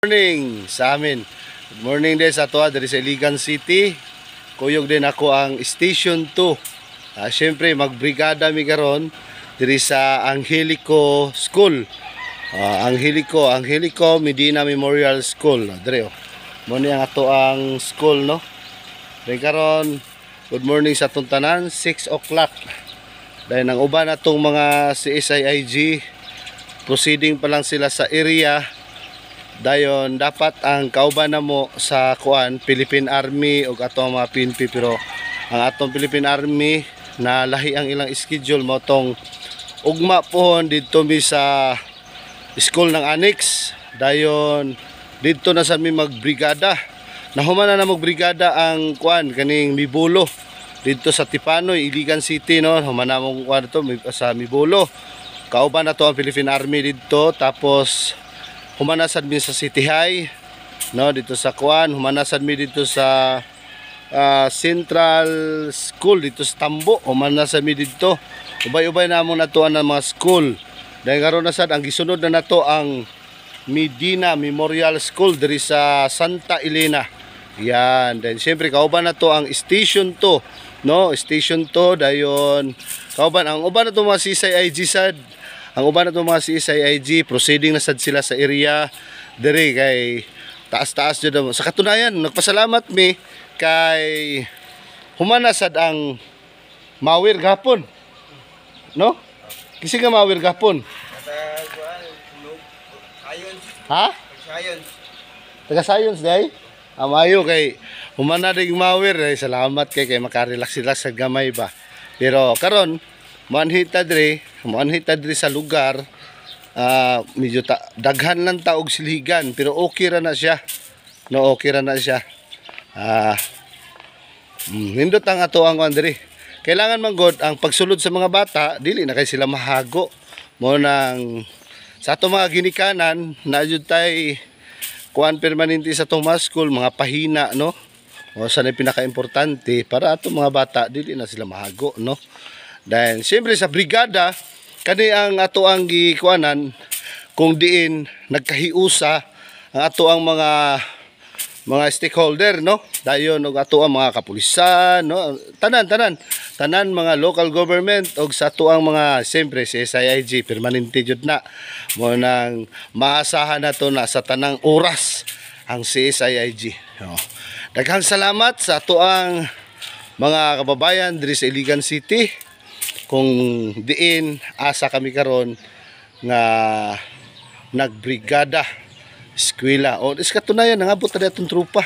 Morning sa amin. Good morning din sa ato diri sa Iligan City. Kuyog din ako ang Station 2. Siyempre magbrigada mi karon diri sa Angelico School. Angelico Medina Memorial School. Diri mo ni ang ato ang school, no. Diri karon good morning sa atong tanan, 6 o'clock. Dahil nang uban atong mga CSIIG proceeding pa lang sila sa area. Dayon dapat ang kauban namo sa kuan Philippine Army o atong mga PNP, pero ang atong Philippine Army na lahi ang ilang schedule mo tong ugma pohon didto mi sa school ng Annex. Dayon didto na sa mi magbrigada. Nahuman na magbrigada ang kuan kaning Mibulo didto sa Tipanoy, Iligan City, no. Human na mong kuan to sa Mibulo. Kauban na to ang Philippine Army didto, tapos humanasad mi sa City High, no, dito sa kuan. Humanasad mi dito sa Central School dito sa Tambo. Humanasad mi dito. Ubay-ubay namon natuan ng mga school. Dahil karon na sad ang gisunod na nato ang Medina Memorial School diri sa Santa Elena. Yan. Then syempre kauban na to ang Station 2, no, Station 2. Dayon kauban ang uban na to mga CSIIG sad. Ang uban na itong mga CSIIG, proceeding na sad sila sa area diri kay taas-taas dyan. Sa katunayan, nagpasalamat mi kay humana sad ang mawir gapon, no? Kasi nga mawir gapon. Ha? Taga science day? Amayo kay humana ding mawir. Salamat kay makarelax-relax sa gamay ba. Pero karon manhita diri sa lugar, medyo daghan lang taog siligan, pero okay ra na siya, no, okay ra na siya. Nindot ang ato ang diri. Kailangan man god ang pagsulod sa mga bata, dili na kay sila mahago mo nang sa ato mga ginikanan na jud tay kuan permanente sa atong school, mga pahina, no, o sa pinaka-importante para ato mga bata dili na sila mahago, no. Dahil siyempre sa brigada kani ang ato ang gikuanan kung diin nagkahiusa ang ato ang mga stakeholder, no. Dayon og ato ang mga kapulisan, no, tanan mga local government og sa ato ang mga siyempre CSIIG permanente jud na mo nang maasahan nato na sa tanang oras ang CSIIG, no. Daghang salamat sa ato ang mga kababayan diri sa Iligan City. Kung diin asa kami karon nga nagbrigada eskwela o is katunayan nangabot na atong trupa.